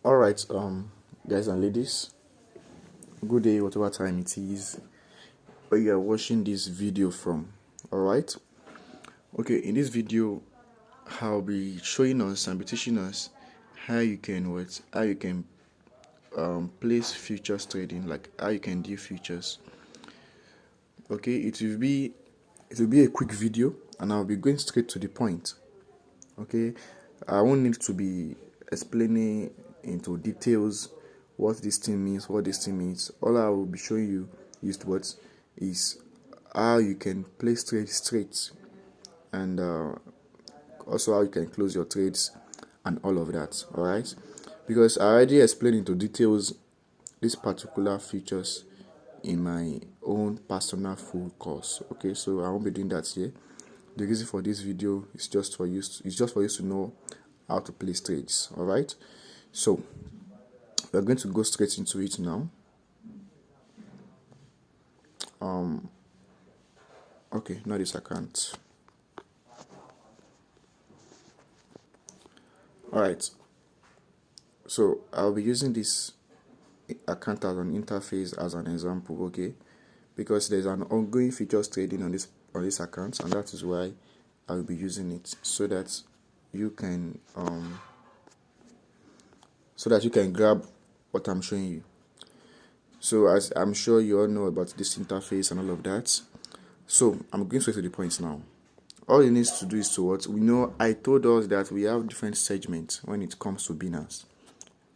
All right, guys and ladies, good day, whatever time it is where you are watching this video from. All right, okay. In this video, I'll be showing us and be teaching us how you can place futures trading, like how you can do futures. Okay, it will be a quick video, and I'll be going straight to the point. Okay, I won't need to be explaining into details what this thing means, what this thing means. All I will be showing you is how you can place trades straight, and also how you can close your trades and all of that. All right, because I already explained into details this particular features in my own personal full course. Okay, so I won't be doing that here. The reason for this video is just for you to know how to place trades. All right, so we're going to go straight into it now. Okay, not this account. All right, so I'll be using this account as an interface as an example. Okay, because there's an ongoing futures trading on this account, and that is why I'll be using it, so that you can grab what I'm showing you. So as I'm sure you all know about this interface and all of that, so I'm going straight to the point now. All you need to do is to what we know. I told us that we have different segments when it comes to Binance.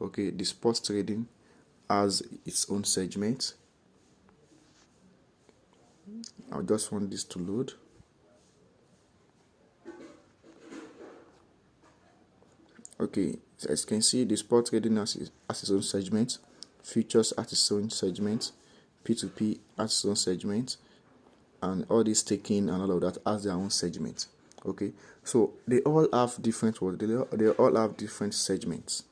Okay, the spot trading has its own segment. I just want this to load. Okay, as you can see, the spot trading has its own segment, futures has its own segment, P2P has its own segment, and all this staking and all of that has their own segment. Okay, so they all have different they all have different segments.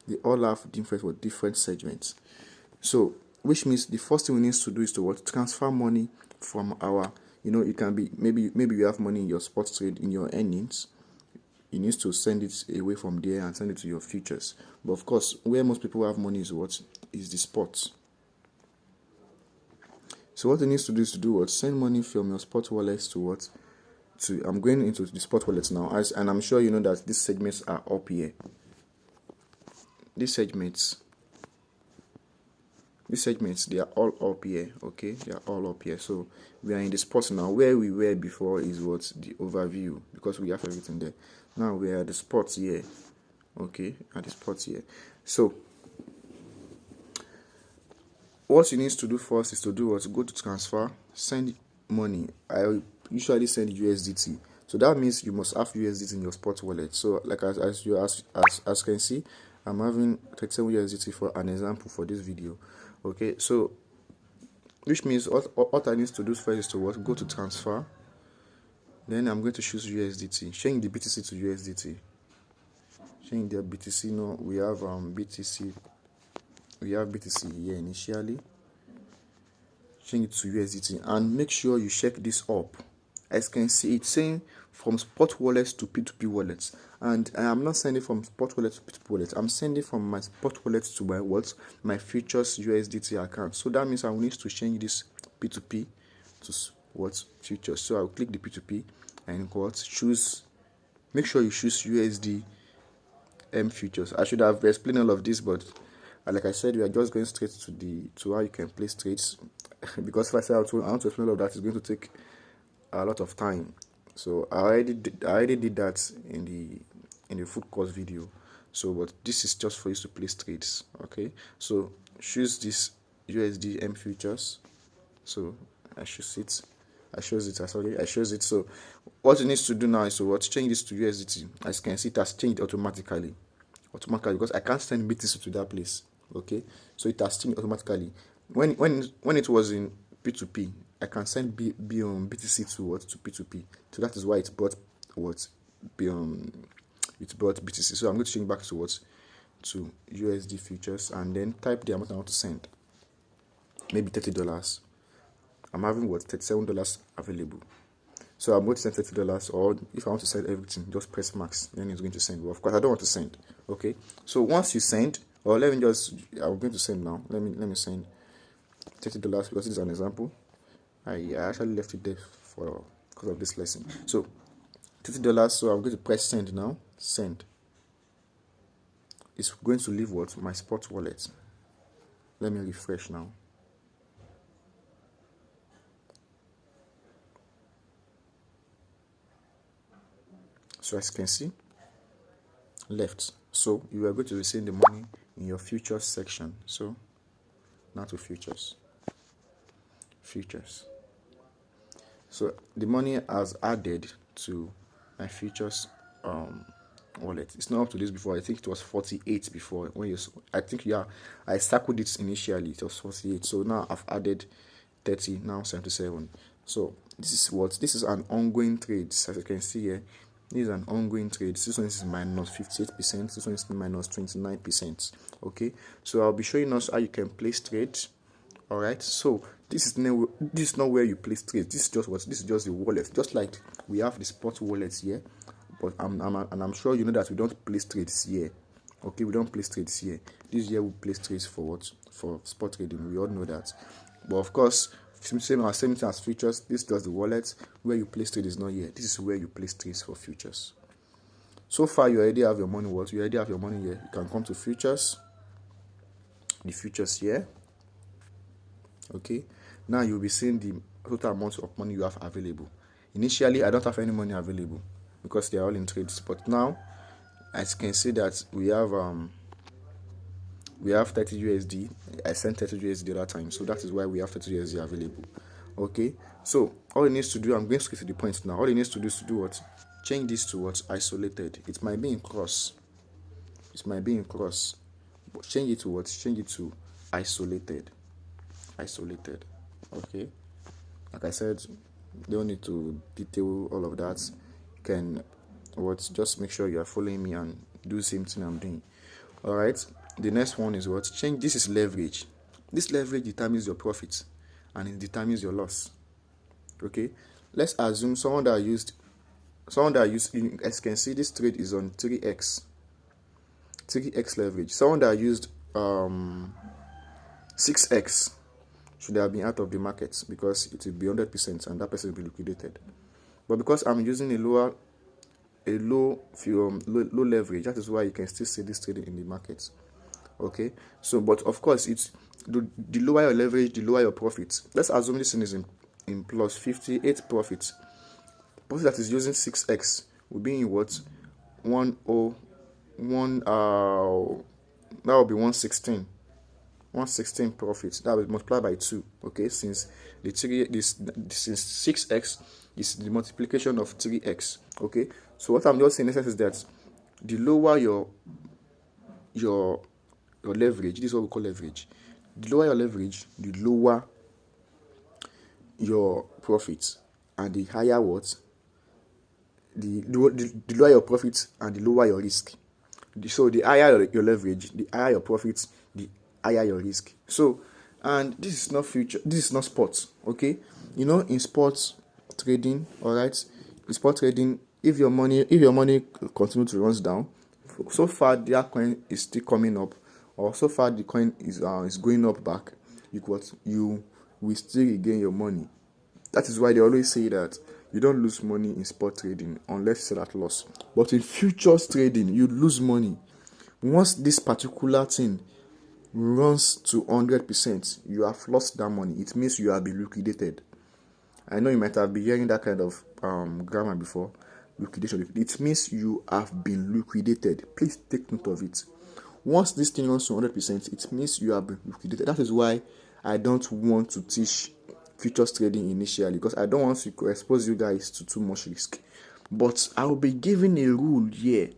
They all have different segments. So which means the first thing we need to do is to transfer money from our, it can be maybe you have money in your spot trade, in your earnings. You need to send it away from there and send it to your futures. But of course, where most people have money is the spot. So what you need to do is to send money from your spot wallets to I'm going into the spot wallets now, and I'm sure you know that these segments are up here. These segments, they are all up here. Okay, they are all up here. So we are in the spot now. Where we were before is the overview, because we have everything there. Now we are at the spots here. Okay, at the spots here. So what you need to do first is to go to transfer, send money. I usually send USDT. So that means you must have USDT in your spot wallet. So like as you can see, I'm having 37 USDT for an example for this video. Okay, so which means what I need to do first is to go to transfer. Then I'm going to choose USDT, change the BTC to USDT. Change the BTC. No, we have BTC. We have BTC here initially. Change it to USDT and make sure you check this up. As you can see, it's saying from spot wallets to P2P wallets, and I am not sending from spot wallet to P2P wallet. I'm sending from my spot wallet to my futures USDT account. So that means I will need to change this P2P to futures. So I'll click the P2P and choose. Make sure you choose USD futures. I should have explained all of this, but like I said, we are just going straight to how you can place trades. Because if I say I want to explain all of that, it's going to take a lot of time. So I already did that in the full course video. So but this is just for you to place trades. Okay, so choose this USD futures. So I chose it. So what you need to do now is to change this to USDT. As you can see, it has changed automatically because I can't send BTC to that place. Okay, so it has changed automatically. When it was in P2P, I can send BTC to P2P. So that is why it brought BTC. So I'm going to change back to USD futures and then type the amount I want to send. Maybe $30. I'm having $37 available. So I'm going to send $30, or if I want to send everything, just press max, then it's going to send. But of course, I don't want to send. Okay, so once you send, Or let me just, I'm going to send now. Let me send $30 because this is an example. I actually left it there for because of this lesson. So $30. So I'm going to press send now. Send. It's going to leave what? My spot wallet. Let me refresh now. So as you can see, left. So you are going to receive the money in your futures section. So now to futures. Futures. So the money has added to my futures wallet. It's not up to this before. I think it was 48 before. When you, I think, yeah, I circled it initially. It was 48. So now I've added 30. Now 77. So this is what, this is an ongoing trade. As you can see here, this is an ongoing trade. This one is minus 58%. This one is minus 29%. Okay. So I'll be showing us how you can place trades. All right. So this is not where you place trades. This is just what, this is just the wallet. Just like we have the spot wallets here. But I'm sure you know that we don't place trades here. Okay, we don't place trades here. This year we place trades for what? For spot trading. We all know that. But of course, same thing as futures. This is just the wallet. Where you place trade is not here. This is where you place trades for futures. So far, you already have your money. What? You already have your money here. You can come to futures. The futures here. Okay. Now you'll be seeing the total amount of money you have available. Initially, I don't have any money available because they are all in trades. But now, as you can see that we have 30 USD. I sent 30 USD the other time, so that is why we have 30 USD available. Okay, so all it needs to do, I'm going straight to the point now. All it needs to do is to do what? Change this to what? Isolated. It might be in cross. It might be in cross. But change it to what? Change it to isolated. Isolated. Okay. Like I said, you don't need to detail all of that. You can what? Just make sure you are following me and do the same thing I'm doing. All right. The next one is what? Change. This is leverage. This leverage determines your profit and it determines your loss. Okay. Let's assume someone that used, as you can see, this trade is on 3x leverage. Someone that used 6x should have been out of the market because it will be 100% and that person will be liquidated. But because I'm using a low leverage, that is why you can still see this trading in the market. Okay, so but of course, it's the lower your leverage, the lower your profit. Let's assume this thing is in plus 58 profit. Profit that is using 6x will be in what? 101 that will be 116 profit. That will multiply by 2. Okay, since since 6x is the multiplication of 3x. Okay, so what I'm just saying in essence is that the lower your leverage, this is what we call leverage. The lower your leverage, the lower your profit, and the higher what? The lower your profit and the lower your risk. So the higher your leverage, the higher your profit, the higher your risk. So, and this is not future. This is not sports. Okay, you know, in sports trading, all right, in sports trading, if your money continues to run down, so far that coin is still coming up, or so far the coin is going up back, you will still regain your money. That is why they always say that you don't lose money in spot trading unless you sell at loss. But in futures trading, you lose money. Once this particular thing runs to 100%, you have lost that money. It means you have been liquidated. I know you might have been hearing that kind of grammar before. Liquidation. It means you have been liquidated. Please take note of it. Once this thing runs to 100%, it means you have been liquidated. That is why I don't want to teach futures trading initially, because I don't want to expose you guys to too much risk. But I will be giving a rule here.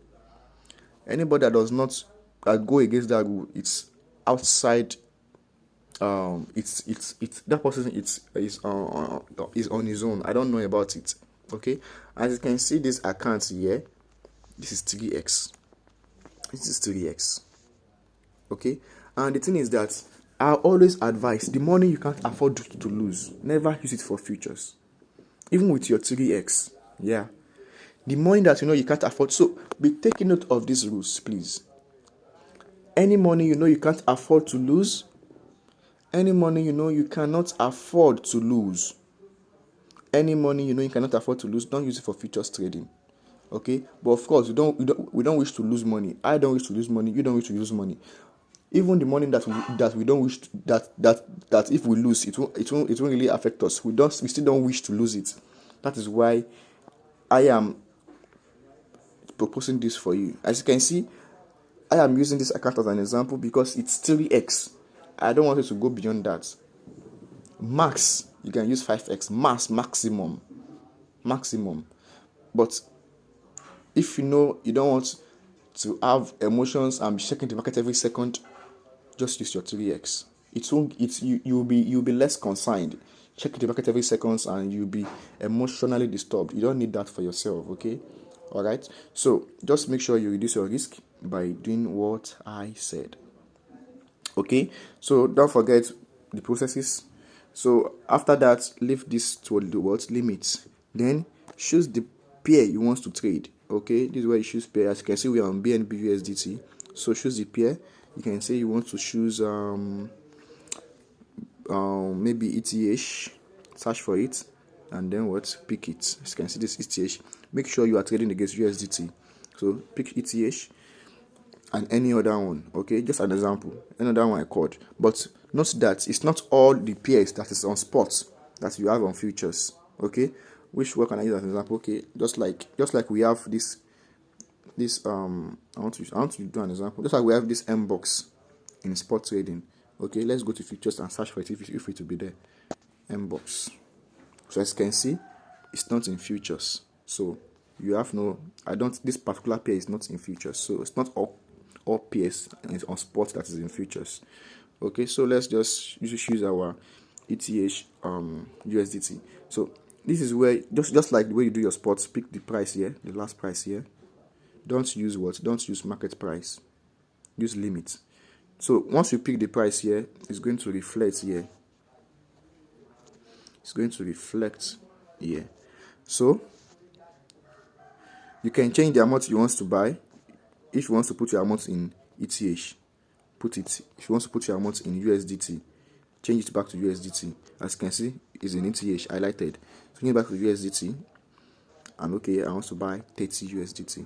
Anybody that does not go against that rule, it's outside. It's that person is on his own. I don't know about it. Okay, as you can see, this account here, this is 3x. This is 3x. Okay, and the thing is that I always advise the money you can't afford to lose, never use it for futures. Even with your 3x, yeah, the money that you know you can't afford. So be taking note of these rules, please. Any money you know you can't afford to lose, any money you know you cannot afford to lose, any money you know you cannot afford to lose, don't use it for futures trading. Okay, but of course we don't wish to lose money. I don't wish to lose money. You don't wish to lose money. Even the money that we don't wish to, that if we lose it won't really affect us. We still don't wish to lose it. That is why I am proposing this for you. As you can see, I am using this account as an example because it's 3x. I don't want it to go beyond that. Max, you can use 5x. Maximum. But if you know you don't want to have emotions and be checking the market every second, just use your 3x. You'll be less concerned checking the market every second and you'll be emotionally disturbed. You don't need that for yourself, okay? All right, so just make sure you reduce your risk by doing what I said. Okay, so don't forget the processes. So after that, leave this to the what limits. Then choose the pair you want to trade. Okay, this is where you choose pair. As you can see, we are on BNB USDT. So choose the pair. You can say you want to choose maybe ETH. Search for it, and then what? Pick it. As you can see, this ETH. Make sure you are trading against USDT. So pick ETH and any other one. Okay, just an example. Another one I called. But note that it's not all the pairs that is on spot that you have on futures. Okay, which one can I use as an example? Okay, just like we have this I want to do an example. Just like we have this M box in spot trading. Okay, let's go to futures and search for it if it will be there. M box. So as you can see, it's not in futures. So you have this particular pair is not in futures. So it's not all pairs on spot that is in futures. Okay, so let's just choose our ETH USDT. So this is where just like the way you do your spots, pick the price here, the last price here. Don't use market price. Use limit. So once you pick the price here, it's going to reflect here. It's going to reflect here. So you can change the amount you want to buy. If you want to put your amount in ETH, put it. If you want to put your amount in USDT, change it back to USDT. As you can see, it's in ETH highlighted. Change it back to USDT. And okay, I want to buy 30 USDT.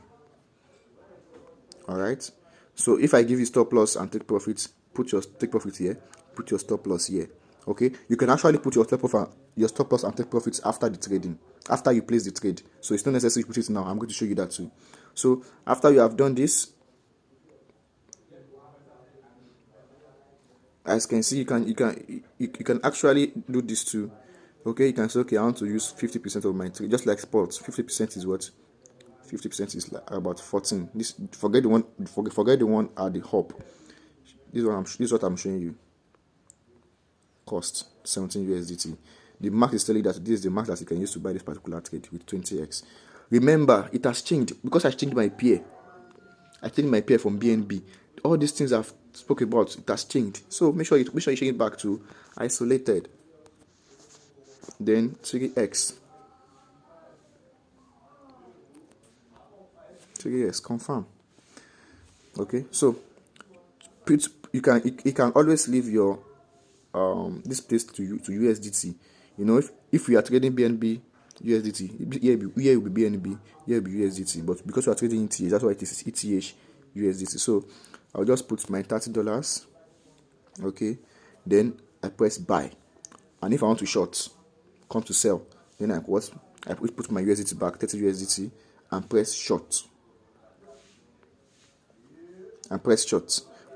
Alright. So if I give you stop loss and take profits, put your take profit here, put your stop loss here. Okay, you can actually put your stop loss and take profits after the trading, after you place the trade. So it's not necessary to put it now. I'm going to show you that too. So after you have done this, as you can see, you can actually do this too. Okay, you can say, okay, I want to use 50% of my trade, just like sports. 50% is what? 50% is like about 14. This forget the one at the hop. This is what I'm showing you. Cost 17 USDT. The max is telling you that this is the max that you can use to buy this particular trade with 20x. Remember, it has changed because I changed my pair. I changed my pair from BNB. All these things I've spoke about, it has changed. So make sure you change it back to isolated. Then 3x. 3x confirm. Okay, so you can always leave your this place to USDT. You know, if we are trading BNB USDT, here will be BNB, here will be USDT. But because we are trading ETH, that's why it is ETH USDT. So I'll just put my $30. Okay, then I press buy, and if I want to short, come to sell, then I put my USDT back, 30 USDT, and press short.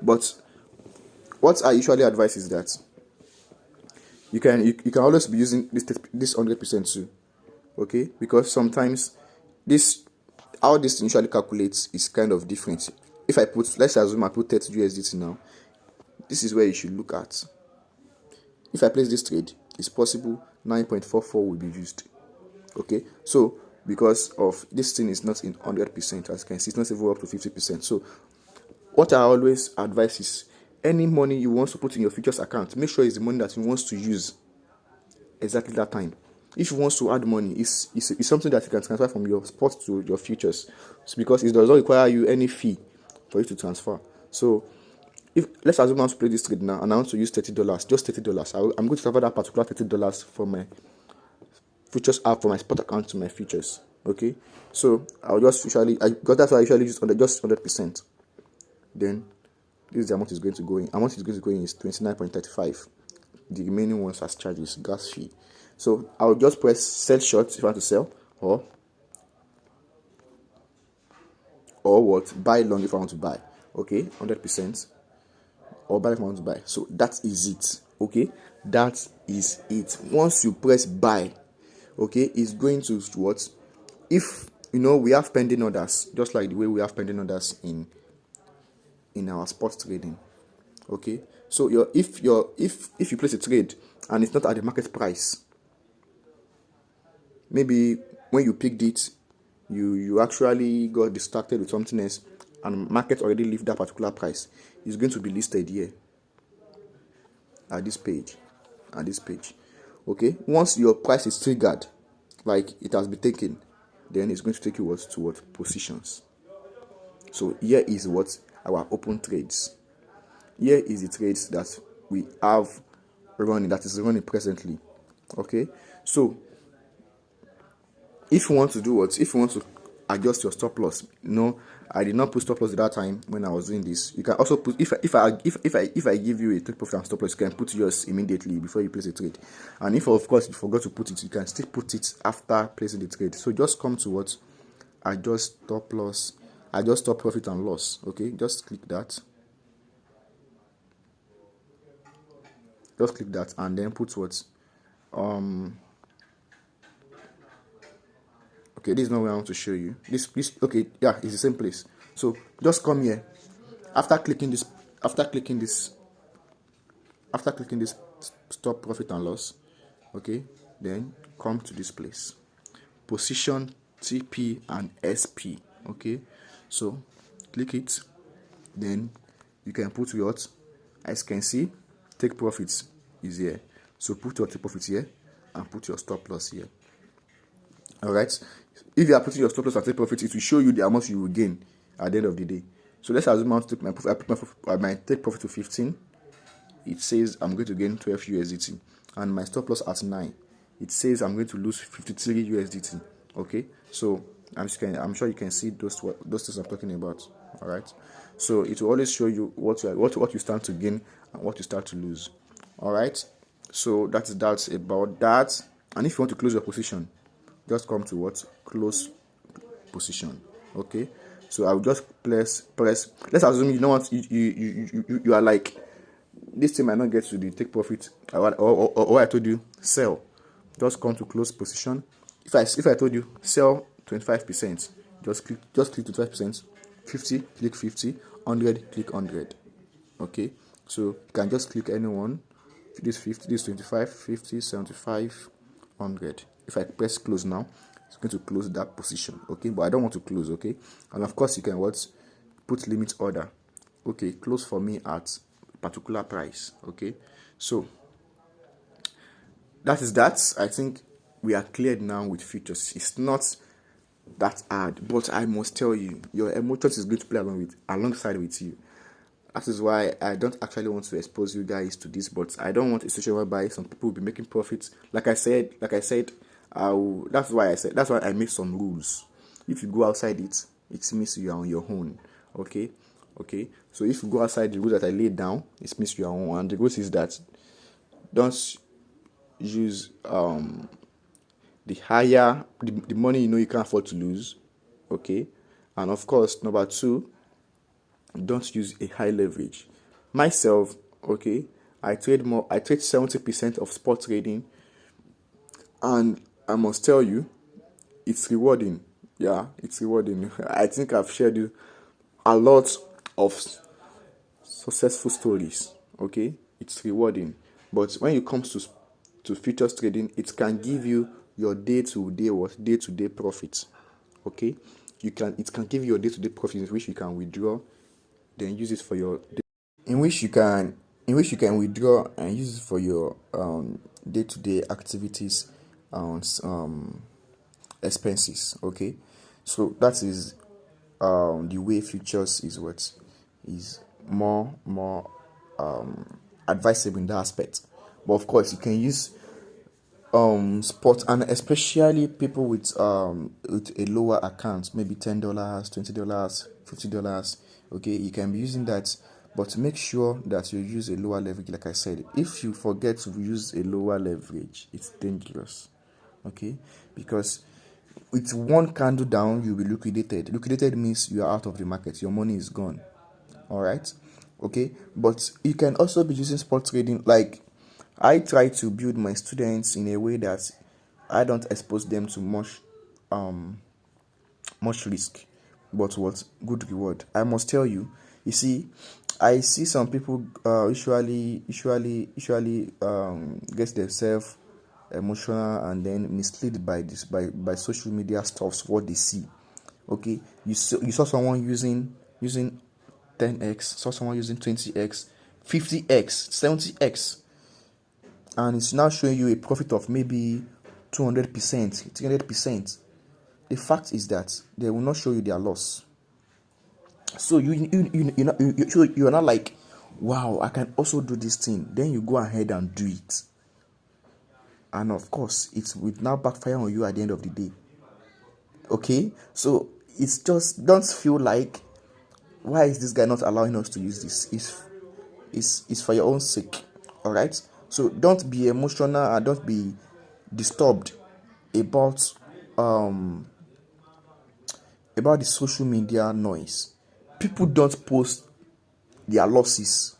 But what I usually advise is that you can always be using this 100% too. Okay, because sometimes how this usually calculates is kind of different. If let's assume I put 30 USDT now, this is where you should look at. If I place this trade, it's possible 9.44 will be used. Okay, so because of this thing is not in 100%, as you can see, it's not even up to 50%. So what I always advise is any money you want to put in your futures account, make sure it's the money that you want to use exactly that time. If you want to add money, it's something that you can transfer from your spot to your futures. It's because it does not require you any fee for you to transfer. So if let's assume I want to play this trade now and I want to use $30, just $30. I'm going to transfer that particular $30 from my futures app, from my spot account to my futures. Okay, so I'll just usually, because that's why I usually use just 100%. Then this is the amount is going to go in. Amount is going to go in is 29.35. The remaining ones as charges, gas fee. So I'll just press sell short if I want to sell, or what, buy long if I want to buy. Okay, 100%, or buy if I want to buy. So that is it. Okay, that is it. Once you press buy, okay, it's going to what? If we have pending orders, just like the way we have pending orders in our spot trading. Okay, so if you place a trade and it's not at the market price, maybe when you picked it, you actually got distracted with something else, and market already leave that particular price, it's going to be listed here at this page. Okay, once your price is triggered, like it has been taken, then it's going to take you to what positions. So here is what our open trades. Here is the trades that we have running, that is running presently. Okay, so if you want to do what, if you want to adjust your stop loss, I did not put stop loss at that time when I was doing this. You can also put, if I give you a take profit and stop loss, you can put yours immediately before you place a trade. And if of course you forgot to put it, you can still put it after placing the trade. So just come to what, adjust stop loss, adjust stop profit and loss. Okay, just click that. Just click that and then put what, okay, this is not where I want to show you. This, okay, yeah, it's the same place. So just come here. After clicking this stop profit and loss, okay, then come to this place, position TP and SP. Okay, so click it, then you can put what, as you can see, take profits is here. So put your take profit here and put your stop loss here. Alright, if you are putting your stop loss and take profit, it will show you the amount you will gain at the end of the day. So let's assume I take my profit. I put my take profit to 15. It says I'm going to gain 12 USDT, and my stop loss at 9. It says I'm going to lose 53 USDT. Okay, so I'm sure you can see those things I'm talking about. Alright, so it will always show you what you stand to gain and what you start to lose. Alright, so that's about that. And if you want to close your position, just come to what, close position. Okay, so I'll just press. Let's assume you are like, this thing might not get to the take profit, or I told you sell. Just come to close position. If I told you sell 25%, just click 25%. 50, click 50. 100, click 100. Okay, so you can just click anyone. This 50, this 25, 50, 75, 100. If I press close now, it's going to close that position. Okay, but I don't want to close. Okay, and of course you can put limit order. Okay, close for me at particular price. Okay, so that is that. I think we are cleared now with futures. It's not that hard, but I must tell you, your emotions is going to play alongside with you. That is why I don't actually want to expose you guys to this, but I don't want a situation whereby some people will be making profits. Like I said, that's why I make some rules. If you go outside it means you are on your own. Okay. So if you go outside the rules that I laid down, it means you are on. And the rules is that don't use the money you can't afford to lose. Okay, and of course, number 2, don't use a high leverage. Myself, okay, I trade 70% of spot trading, and I must tell you, it's rewarding. Yeah, it's rewarding. I think I've shared you a lot of successful stories. Okay, it's rewarding, but when it comes to futures trading, it can give you your day-to-day profit. Okay, it can give you your day-to-day profit, in which you can withdraw, then use it for your in which you can withdraw and use it for your day-to-day activities and expenses. Okay, so that is the way futures is more advisable in that aspect. But of course, you can use spot, and especially people with a lower account, maybe $10, $20, $50. Okay, you can be using that, but make sure that you use a lower leverage. Like I said, if you forget to use a lower leverage, it's dangerous. Okay, because with one candle down, you'll be liquidated. Liquidated means you are out of the market, your money is gone. All right, okay, but you can also be using spot trading. Like, I try to build my students in a way that I don't expose them to much risk, but what good reward. I must tell you, you see, I see some people usually get themselves emotional and then misled by this by social media stuffs, what they see. Okay, you saw someone using 10x, saw someone using 20x, 50x, 70x, and it's now showing you a profit of maybe 200%, 300%. The fact is that they will not show you their loss. So you're not like, wow, I can also do this thing. Then you go ahead and do it, and of course it will now backfire on you at the end of the day. Okay, so it's just, don't feel like, why is this guy not allowing us to use this? It's for your own sake. All right, so don't be emotional and don't be disturbed about the social media noise. People don't post their losses.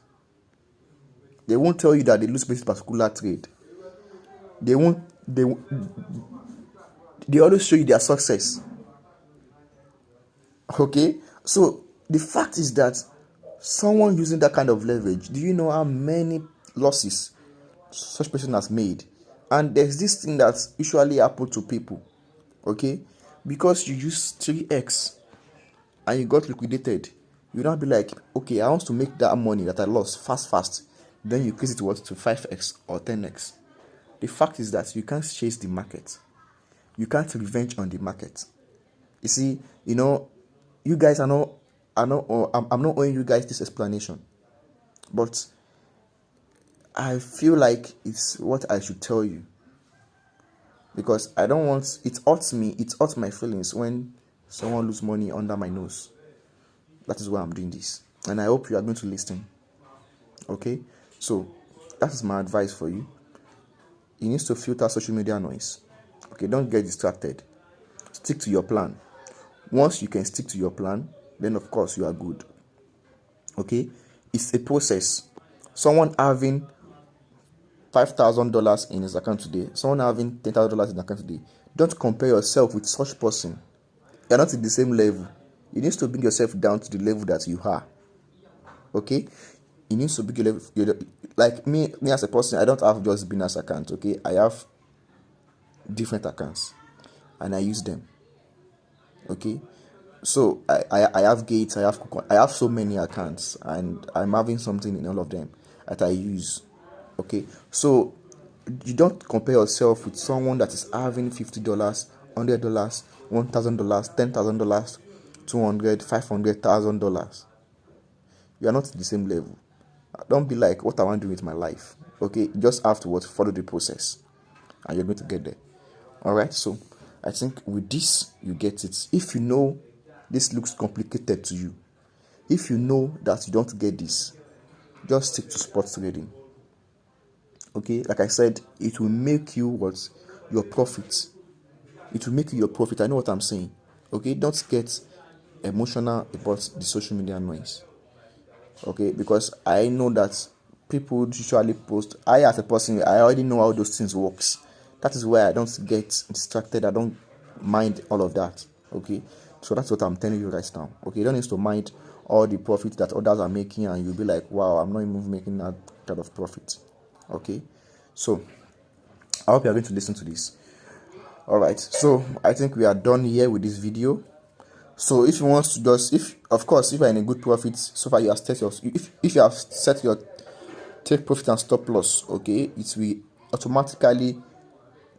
They won't tell you that they lose this particular trade. They always show you their success. Okay, so the fact is that someone using that kind of leverage, do you know how many losses such person has made? And there's this thing that usually happens to people. Okay, because you use 3x and you got liquidated, you now be like, okay, I want to make that money that I lost fast. Then you increase it to 5x or 10x. The fact is that you can't chase the market. You can't revenge on the market. You see, you guys I'm not owing you guys this explanation, but I feel like it's what I should tell you, because I don't want, it hurts my feelings when someone lose money under my nose. That is why I'm doing this, and I hope you are going to listen. Okay, so that is my advice for you. You need to filter social media noise. Okay, don't get distracted. Stick to your plan. Once you can stick to your plan, then of course you are good. Okay, it's a process. Someone having $5,000 in his account today, someone having $10,000 in the account today, don't compare yourself with such person. You're not in the same level. You need to bring yourself down to the level that you are. Okay, you need to bring your level. Like me as a person, I don't have just binance account. Okay, I have different accounts and I use them. Okay, so I have Gates, I have so many accounts, and I'm having something in all of them that I use. Okay, so you don't compare yourself with someone that is having $50, $100, $1,000, $10,000, $200, $500,000. You are not at the same level. Don't be like, what I want to do with my life. Okay, just afterwards follow the process and you're going to get there. All right, so I think with this you get it. If you know this looks complicated to you, if you know that you don't get this, just stick to spot trading. Okay, like I said, it will make you your profit. It will make you your profit. I know what I'm saying. Okay, don't get emotional about the social media noise. Okay, because I know that people usually post. I, as a person, I already know how those things works. That is why I don't get distracted. I don't mind all of that. Okay, so that's what I'm telling you right now. Okay, you don't need to mind all the profit that others are making, and you'll be like, wow, I'm not even making that kind of profit. Okay, so I hope you are going to listen to this. All right, so I think we are done here with this video. So if you want to if you're in a good profit, so far you have set if you have set your take profit and stop loss, okay, it will automatically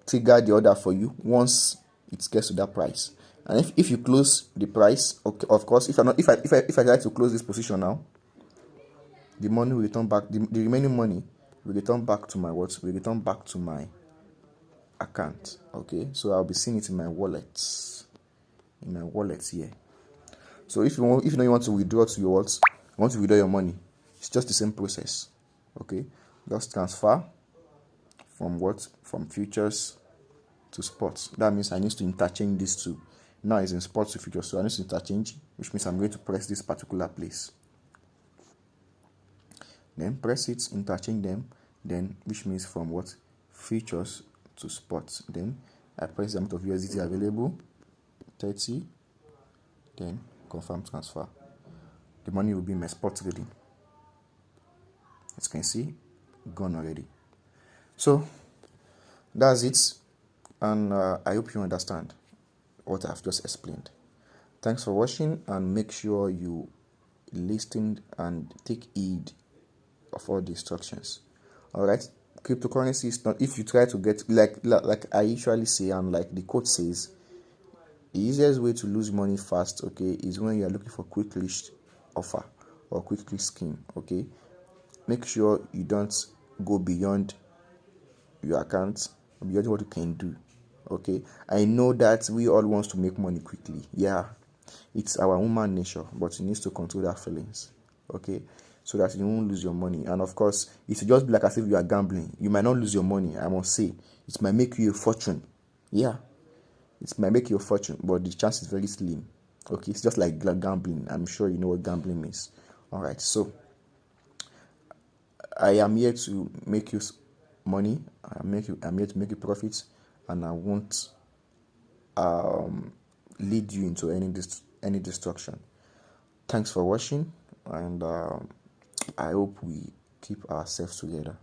trigger the order for you once it gets to that price. And if you close the price, okay, of course, if I like to close this position now, The money will return back, the remaining money will return back to my what? Will return back to my account. Okay, so I'll be seeing it in my wallet. In my wallet here. So if you want, if you know you want to withdraw to your what? You want to withdraw your money, it's just the same process. Okay, just transfer from what? From futures to sports. That means I need to interchange these two. Now it's in sports to futures, so I need to interchange, which means I'm going to press this particular place. Then press it, interchange them, then which means from what? Futures to sports. Then I press the amount of USDT available, 30, then confirm transfer. The money will be in my spot trading. As you can see, gone already. So that's it, and I hope you understand what I've just explained. Thanks for watching, and make sure you listen and take heed of all the instructions. All right, cryptocurrency is not, if you try to get like I usually say, and like the quote says, the easiest way to lose money fast, okay, is when you are looking for quick list offer or quick list scheme. Okay, make sure you don't go beyond your account, beyond what you can do. Okay, I know that we all want to make money quickly. Yeah, it's our human nature, but you need to control that feelings. Okay, so that you won't lose your money. And of course, it will just be like as if you are gambling. You might not lose your money, I must say. It might make you a fortune. Yeah, it might make you a fortune, but the chance is very slim. Okay, it's just like gambling. I'm sure you know what gambling means. All right, so I am here to make you money. I'm here to make you profits, and I won't lead you into any destruction. Thanks for watching, and I hope we keep ourselves together.